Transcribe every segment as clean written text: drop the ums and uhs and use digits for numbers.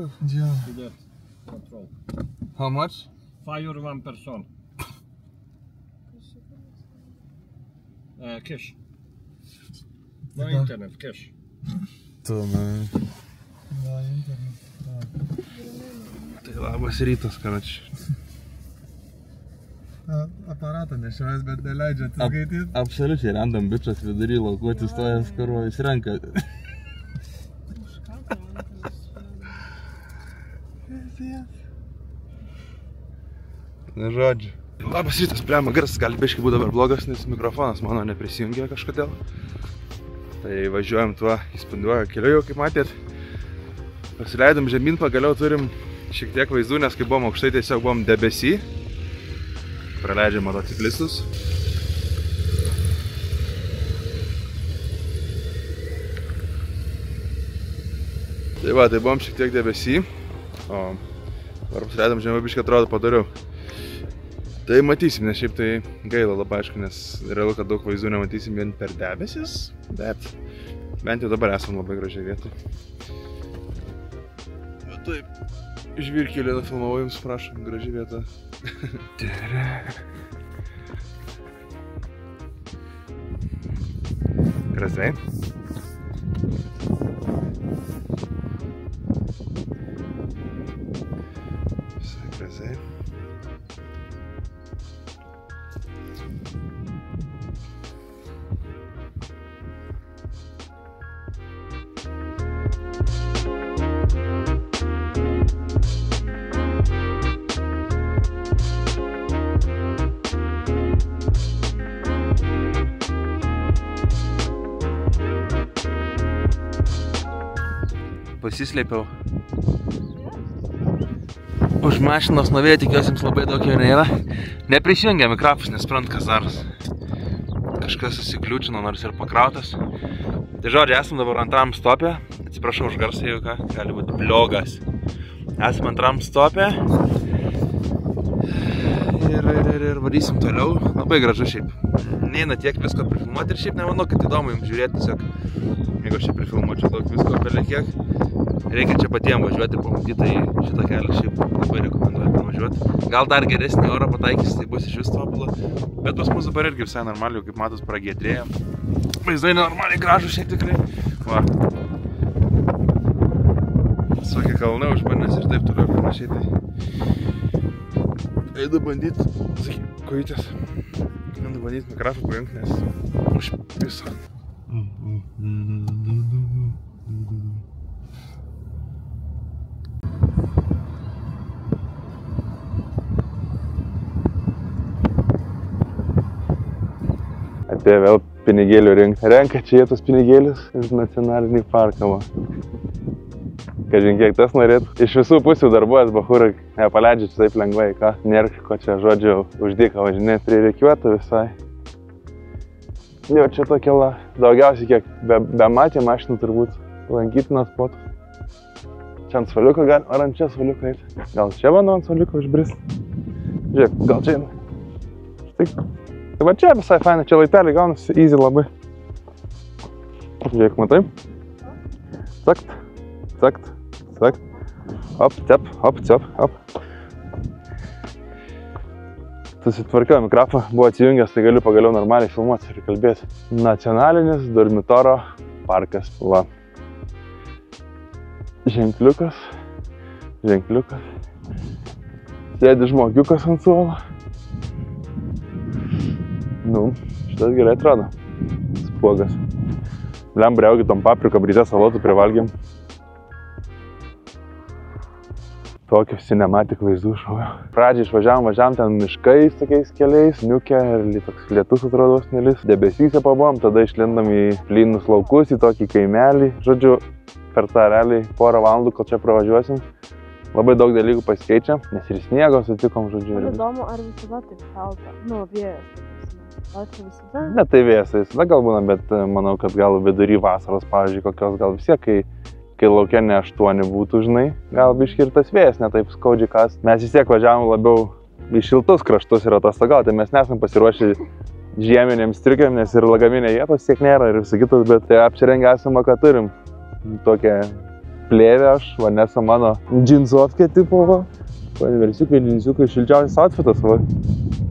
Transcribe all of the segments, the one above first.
$5? Yeah. Control. How much? Fire one person. Cash. No internet, cash. Tu, man. Да, интернет. Tai labas rytas, karoči. Aparatą nešiojas, bet neleidžia atsiskaityti. Absoliučiai random bičas vidury laukų atsistojęs, karo jis renka. Na žodžiu. Labas rytas, pliama, garsas gali biškai būti dabar blogas, nes mikrofonas mano neprisijungė kažkodėl. Tai važiuojam tuo įspūdinguoju keliu jau, kaip matėt. Pasileidom žemyn, pagaliau turim šiek tiek vaizdų, nes kai buvom aukštai, tiesiog buvom debesy. Praleidžiam motociklistus. Tai va, tai buvom šiek tiek debesy. O dabar pasileidom žemyn, biškai atrodo padariau. Tai matysim, nes šiaip tai gaila labai aišku, nes realu, kad daug vaizdų nematysim vien per debesis, bet bent jau dabar esam labai gražiai vietoj. O taip, žvyrkelį nufilmavau jums, prašom, graži vieta. Gražiai. Visai gražiai. Pasislėpiau. Už mašinos novėje, tikiuosi jums labai daug jo nėra. Neprisijungia mikrofas, nesprant kas daros. Kažkas susikliūčino, nors ir pakrautas. Tai žodžiu, esam dabar antram stopė. Atsiprašau už garsą, jeigu ką, gali būti blogas. Esam antram stopė. Ir varysim toliau. Labai gražu šiaip. Neina tiek visko prifilmuoti ir šiaip nemanau, kad įdomu jums žiūrėti tiesiog. Jeigu aš čia prifilmuočiau daug visko belekiek. Reikia čia patiems važiuoti ir pamatyti, tai šitą kelią šiaip labai rekomenduoju pavažiuoti. Gal dar geresnį orą pataikys, tai bus iš vis tobula. Bet pas mus dabar irgi visai normaliai, kaip matos, pragiedrėja. Vaizdai normaliai gražu šiek tikrai. Va. Visokie kalnai užbandės ir taip toliau panašiai. Tai eidu bandyti, sakyk, kojytės. Eidu bandyti mikrofą pajungti, nes užpiso. Atėjo vėl pinigėlių rinkti. Renka čia jie tos pinigėlius iš nacionalinį parką. Kažin kiek tas norėtų. Iš visų pusių darbuojas bahūrai nepaleidžia čia taip lengvai, ką. Nėra ko čia žodžiu uždyką važinėti prireikiuota visai. Jo, čia tokia daugiausiai kiek be matė mašinų turbūt lankytinas spotas. Čia ant svaliuko gali, ar ant čia svaliuko eiti? Gal čia mano ant svaliuko užbrist? Žiūrėk, gal čia eina. Štai. Tai va čia visai fainai, čia laitelį gaunasi, easy labai. Žiūrėk, matai? Sakt, sakt, sakt. Hop, cep, hop, cep, hop. Susitvarkiau mikrofą, buvo atsijungęs, tai galiu pagaliau normaliai filmuoti ir kalbėti. Nacionalinis Dormitoro parkas. Va. Ženkliukas, ženkliukas. Sėdi žmogiukas ant suolo. Nu, šitas gerai atrodo. Spuogas. Bliam briaugi tom papriko brytę salotų privalgėm. Tokio cinematik vaizdų šaujo. Pradžiai važiavom ten miškais, tokiais keliais, niukė ir toks lietus atrodo snelis. Debesyse pabuvom, tada išlindom į plynus laukus, į tokį kaimelį. Žodžiu, per tą realiai porą valandų, kol čia pravažiuosim. Labai daug dalykų pasikeičia, nes ir sniego sutikom, žodžiu. Man įdomu, ar visada taip šalta? Nu, vėjas. Ar čia visada? Ne, tai vėjas visada gal būna, bet manau, kad gal vidury vasaros, pavyzdžiui, kokios gal vis tiek, kai lauke ne 8 būtų, žinai, gal biški ir tas vėjas netaip skaudžiai kas. Mes vis tiek važiavom labiau į šiltus kraštus ir atostogauti, tai mes nesam pasiruošę žieminėms striukėm, nes ir lagaminė vietos tiek nėra ir visą kitas, bet apsirengę esame, ką turim. Tokią plėvė aš, Vanesa mano džinsovkė tipo, va. Versiukai, džinsiukai, šilčiausias outfitas, va.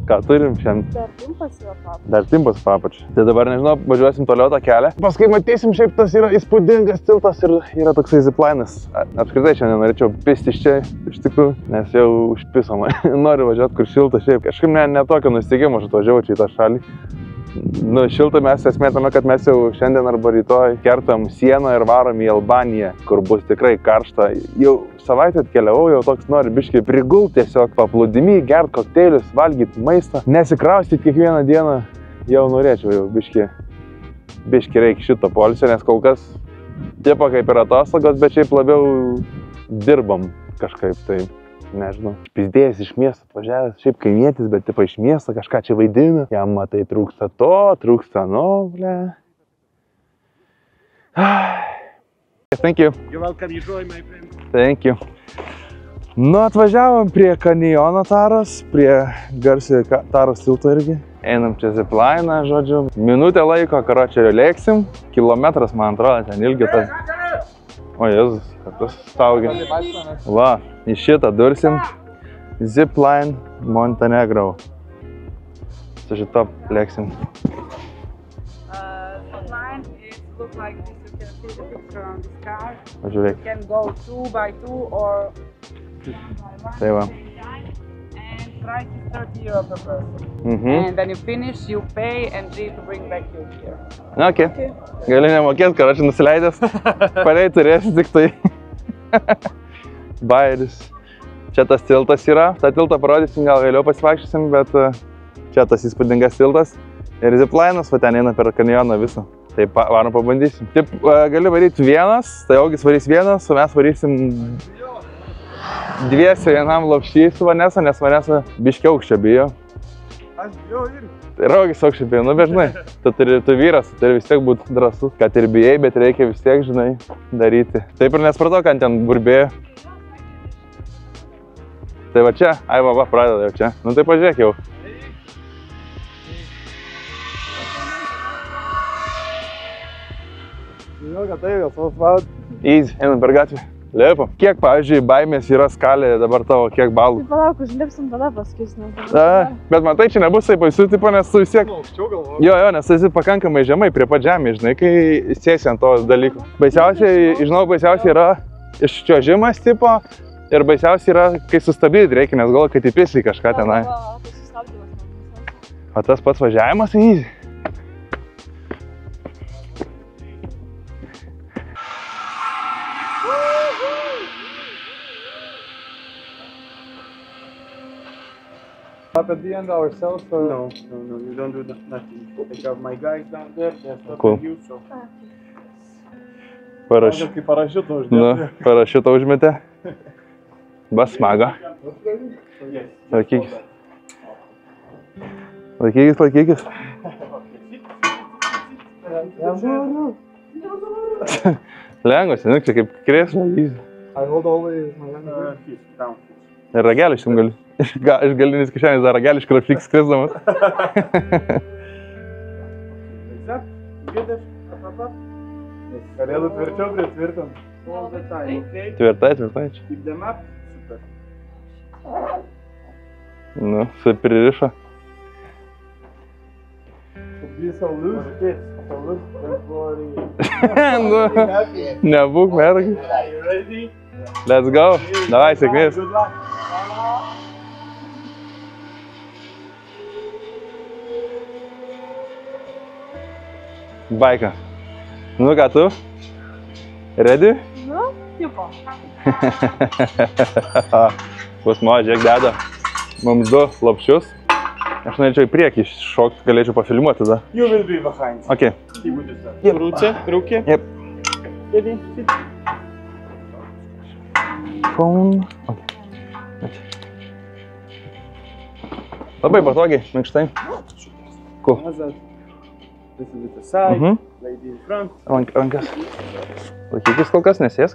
Ką turim šiandien? Dar timpas yra papas. Dar timpas papačia. Tai dabar, nežinau, važiuosim toliau tą kelią. Paskui matysim, šiaip tas yra įspūdingas tiltas ir yra toksai ziplainas. Apskritai šiandien norėčiau pisti iš čia, iš tikrųjų, nes jau užpiso man. Noriu važiuoti, kur šilta šiaip. Kažkaip ne tokio nusiteikimo aš atvažiavau čia į tą šalį. Nu, šilta mes esmė tame, kad mes jau šiandien arba rytoj kertam sieną ir varom į Albaniją, kur bus tikrai karšta. Jau savaitę atkeliavau, jau toks nori biškai prigult tiesiog paplūdimy, gert kokteilius, valgyt maistą, nesikraustyt kiekvieną dieną. Jau norėčiau, jau biškai reikia šito poilsio, nes kol kas tipo kaip ir atostogos, bet šiaip labiau dirbam kažkaip tai. Nežinau, pizdėjęs iš miesto atvažiavęs, šiaip kaimietis, bet tipo iš miesto kažką čia vaidina. Jam matai trūksta to, trūksta ble. Thank you. You're welcome, enjoy my friend. Thank you. Nu, atvažiavom prie kanjono Taros, prie garsiojo Taros tilto irgi. Einam čia ziplainą, žodžiu. Minutę laiko, karočią lėksim. Kilometras, man atrodo, ten ilgi tas. O Jėzus, kad tas staugia. Va, į šitą dursim. Zipline Montenegro. Su šito lėksim. Zipline, it looks like this. You can see the picture on this car. Pažiūrėk. You can go 2 by 2 or 1 by 1. Tai va. And price is 30 euro per person. Mhm. And then you finish, you pay and G to bring back you here. Ok. Gali nemokėt, karočią nusileidęs. Palei turėsi tik tai. Bairis. Čia tas tiltas yra. Ta tiltą parodysim, gal vėliau pasivaikščiosim, bet čia tas įspūdingas tiltas. Ir ziplainas, va ten eina per kanjoną visą. Tai varom pabandysim. Taip, gali varyti vienas, tai Augis varys vienas, o mes varysim dviese vienam lopščiai su Vanesa, nes Vanesa biškiai aukščio bijo. Aš bijau irgi. Tai ir Augis aukščio bijo, nu bet žinai, tu vyras, tu turi vis tiek būti drąsus, kad ir bijai, bet reikia vis tiek, žinai, daryti. Taip ir nespratau, kad ten burbėjo. Tai va čia, ai va, pradeda jau čia. Nu tai pažiūrėk jau. Žinau, kad tai gal savo Easy, einam per gatvę. Liepam. Kiek, pavyzdžiui, baimės yra skalė dabar tavo, kiek balų? Tai palauk, užlipsim tada pasakysim. Bet matai, čia nebus taip baisu, tipo, nes tu vis tiek... aukščiau galvoju. Jo, nes tu esi pakankamai žemai prie pat žemės, žinai, kai sėsi ant to dalyko. Baisiausiai, žinau, baisiausiai yra iščiuožimas tipo ir baisiausiai yra, kai sustabdyti reikia, nes galvoju, kad įpisi kažką tenai. O tas pats važiavimas, easy. Up at the end ourselves or... No, you don't do nothing. I have my guys down there, they're stopping Cool. you, so... Kaip parašiuto uždėti. Nu, parašiutą užmetė. Bas smaga. Laikykis. Laikykis. Lengvas, žinai, čia kaip krėslo. I hold always my hand. Down. Ir ragelį šiam gali. Iš galinės kišenės dar ragelį iškrapšyk skrisdamas. Galėtų tvirčiau pritvirtant. Tvirtai čia. Keep them up. Super. Nu, pririšo. Be so loose, kids. So loose, don't worry. Nu, nebūk mergai. You ready? Let's go. Davai, sėkmės. Good luck. Baika. Nu ką tu? Ready? Nu, tipo. Bus žiūrėk deda. Mums 2 lopšius. Aš norėčiau į priekį šokti, galėčiau pafilmuoti tada. You will be behind. Ok. Ruke. Yep. Ready? Sit. Phone. Okay. Labai patogiai, minkštai. Cool. This is at the side, Mhm. lady in front. Rankas. Laikykis kol kas, nesėsk.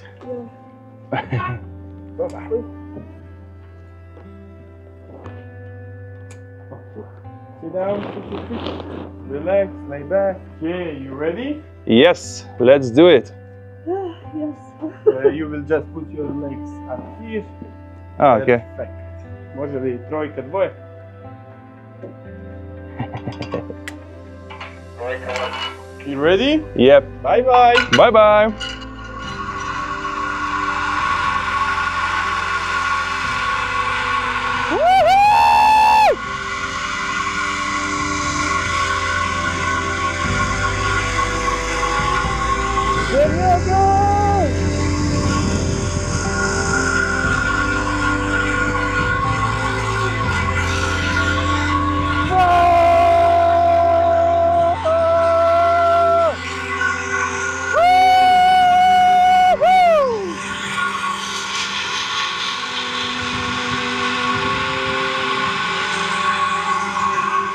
Sit down, relax, lay back. Okay, you ready? Yes, let's do it. Yes. You will just put your legs up here. Okay. Perfect. Може ли тройка, двоje? You ready? Yep. Bye bye. Bye bye.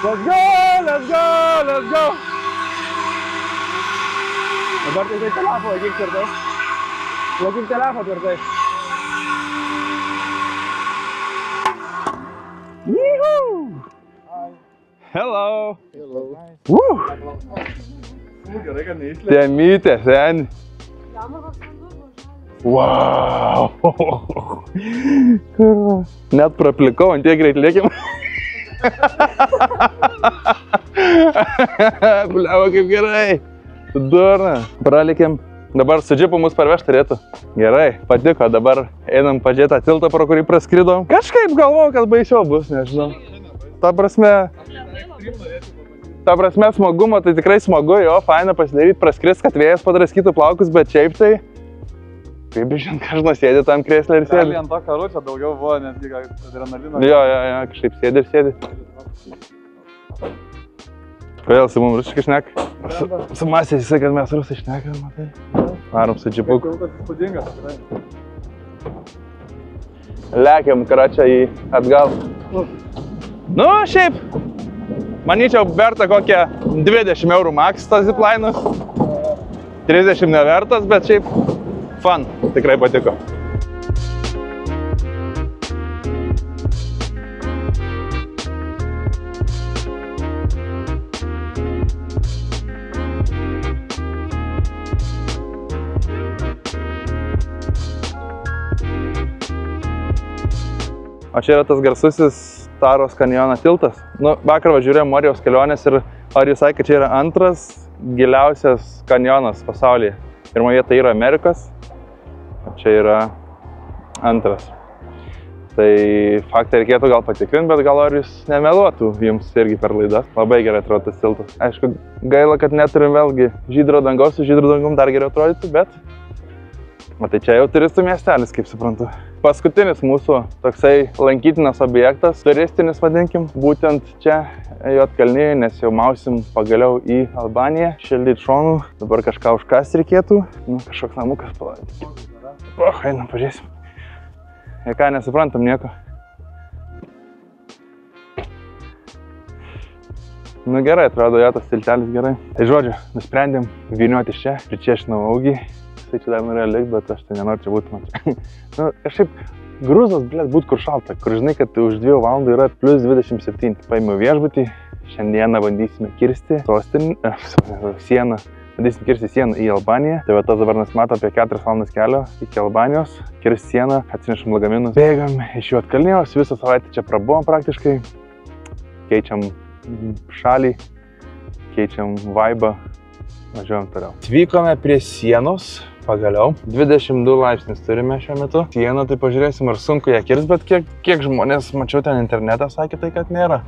Let's go, let's go, let's go. Dabar tai telefą laikyk tvirtai. Laikyk telefą tvirtai. Yee-hoo! Hello. Hello. Woo! Gerai, kad neišlėk. Temytė, seni. Wow. Net praplikau, ant tiek greit lėkim. Bliavo kaip gerai. Durna. Pralikėm. Dabar su džipu mus parvežti turėtų. Gerai, patiko. Dabar einam pažiūrėti tą tiltą, pro kurį praskridom. Kažkaip galvojau, kad baisiau bus, nežinau. Ta prasme smagumo, tai tikrai smagu, jo, faina pasidaryti, praskris, kad vėjas padraskytų plaukus, bet šiaip tai... Kaip žinot, kažkas sėdi tam krėslę ir sėdi. Ant to karučio daugiau buvo, netgi adrenalino. Jo, kažkaip sėdi ir sėdi. Kodėl su mum rusiškai šneka? Su masės jisai, kad mes rusai šnekam, matai. Varom su džipuku. Įspūdingas, tikrai. Lekiam karačią į atgal. Nu, šiaip, manyčiau, verta kokią 20 eurų max tas ziplainus. 30 nevertas, bet šiaip fun. Tikrai patiko. O čia yra tas garsusis Taros kanjono tiltas. Nu, vakar važiuojam Morijos kelionės ir Arijus sakė, kad čia yra antras giliausias kanjonas pasaulyje. Pirmoje vieta yra Amerikos, o čia yra antras. Tai faktą reikėtų gal patikrinti, bet gal Arijus nemeluotų jums irgi per laidas. Labai gerai atrodo tas tiltas. Aišku, gaila, kad neturim vėlgi žydro dangaus, su žydro dangum dar geriau atrodytų, bet... O tai čia jau turistų miestelis, kaip suprantu. Paskutinis mūsų toksai lankytinas objektas, turistinis vadinkim, būtent čia Juodkalnijoj, nes jau mausim pagaliau į Albaniją, šildyt šonų. Dabar kažką užkasti reikėtų. Nu, kažkoks namukas paladyti. Einam, pažiūrėsim. Jei ką, nesuprantam nieko. Nu gerai, atrodo, jo tas tiltelis gerai. Tai žodžiu, nusprendėm vynioti iš čia, pričiešinau augį. Tai čia dar norėjo likti, bet aš tai nenoriu čia būti man. Nu, kažkaip Gruzas, blėt, būt kur šalta, kur žinai, kad už 2 valandų yra plus 27. Paėmiau viešbutį, šiandieną bandysime kirsti sieną. Bandysim kirsti sieną į Albaniją. Tai va tas dabar mes mato apie 4 valandas kelio iki Albanijos. Kirsti sieną, atsinešam lagaminus. Bėgam iš Juodkalnijos, visą savaitę čia prabuvom praktiškai. Keičiam šalį, keičiam vaibą. Važiuojam toliau. Atvykome prie sienos. Pagaliau. 22 laipsnius turime šiuo metu. Sieną, tai pažiūrėsim, ar sunku ją kirst, bet kiek žmonės, mačiau ten internetą, sakė tai, kad nėra.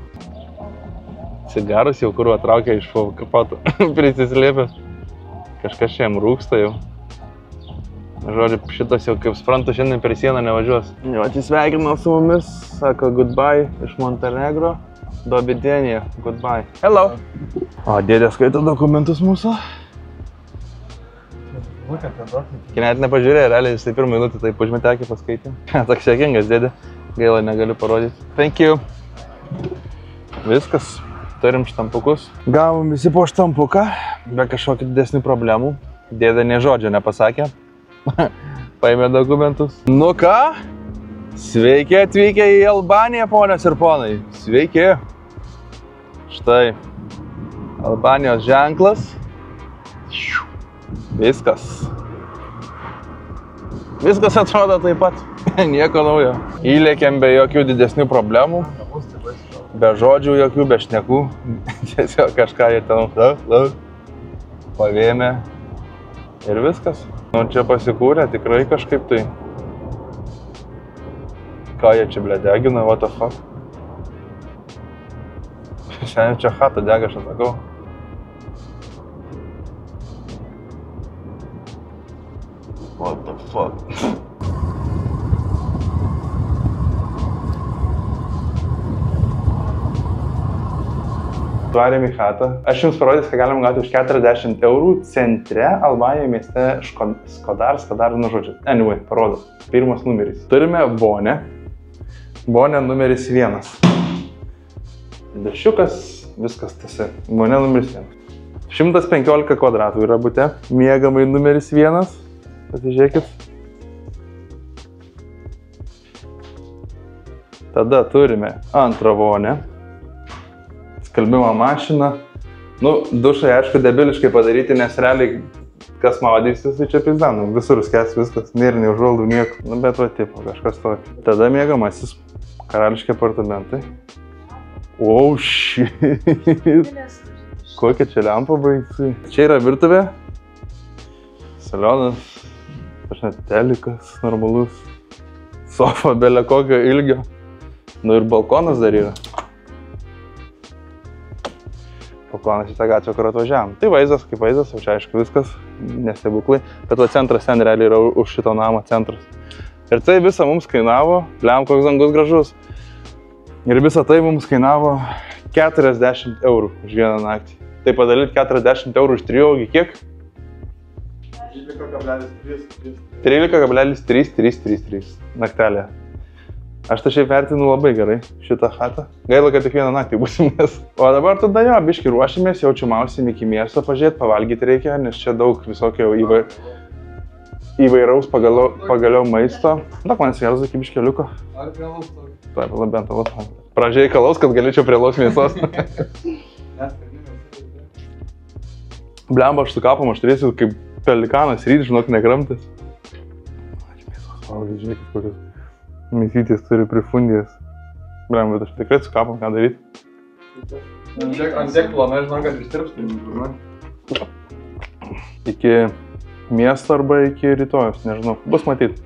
Cigarus jau kur atraukia iš kapoto, prisislėpęs. Kažkas čia jam rūksta jau. Žodžiu, šitas jau, kaip suprantu, šiandien per sieną nevažiuos. Jo, atsisveikino su mumis, sako goodbye iš Montenegro. Dobidienė, goodbye. Hello. O, dėdė skaito dokumentus mūsų. Net nepažiūrėjo, realiai jisai pirmą minutę taip užmetė akį paskaitė. Toks sėkingas dėdė, gaila negaliu parodyti. Thank you. Viskas, turim štampukus. Gavom visi po štampuką, be kažkokių didesnių problemų. Dėdė nė žodžio nepasakė. Paėmė dokumentus. Nu ką? Sveiki atvykę į Albaniją, ponios ir ponai. Sveiki. Štai Albanijos ženklas. Viskas. Viskas atrodo taip pat. Nieko naujo. Įlėkėm be jokių didesnių problemų. Be žodžių jokių, be šnekų. Tiesiog kažką jie ten pavėmė. Ir viskas. Nu, čia pasikūrė tikrai kažkaip tai. Ką jie čia, ble, degina, what the fuck? Šiandien čia chata dega, aš atsakau. What the fuck? Tvarėm į chatą. Aš jums parodys, ką galim gauti už 40 eurų centre Albanijoje mieste Skodar, nu žodžiu. Anyway, parodo. Pirmas numeris. Turime vonę. Vonė numeris 1. Dašiukas, viskas tasi. Vonė numeris 1. 115 kvadratų yra bute. Miegamai numeris 1. Pasižiūrėkit. Tada turime antrą vonę. Skalbimo mašiną. Nu, dušai, aišku, debiliškai padaryti, nes realiai kas maudysis, tai čia pizdanų. Visur skęs viskas, nėriniai užuoldų nieko. Nu, bet va tipo, kažkas tokio. Tada miegamasis. Karališki apartamentai. Oh, shit. Kokia čia lempa baisi. Čia yra virtuvė. Salionas. Kažnet telikas normalus. Sofa belė kokio ilgio. Nu ir balkonas dar yra. Balkonas šitą gatvę, kur atvažiavam. Tai vaizdas, kaip vaizdas, jau čia aišku viskas, nestebuklai. Bet va centras ten realiai yra už šito namo centras. Ir tai visą mums kainavo, lem koks dangus gražus. Ir visą tai mums kainavo 40 eurų už vieną naktį. Tai padalyt 40 eurų už 3, kiek? 13,333 naktelė. Aš tai šiaip vertinu labai gerai šitą chatą. Gaila, kad tik vieną naktį būsimės. O dabar tada jo, biški ruošimės, jaučiamausim iki miesto pažiūrėti, pavalgyti reikia, nes čia daug visokio įvairaus pagaliau maisto. Dak man svėras iki biškeliuko. Ar prie laus tokį? Taip, bent alaus. Pradžiai kalaus, kad galėčiau prie laus mėsos. Blemba, aš su kapom, aš turėsiu kaip pelikanas ryt, žinok, nekramtas. Žiūrėkit, kokius mėsytis turi prifundijas. Blemba, bet aš tikrai su kapom, ką daryti. Ant tiek plana, žinau, kad ištirps. Iki miesto arba iki rytojus, nežinau. Bus matyti.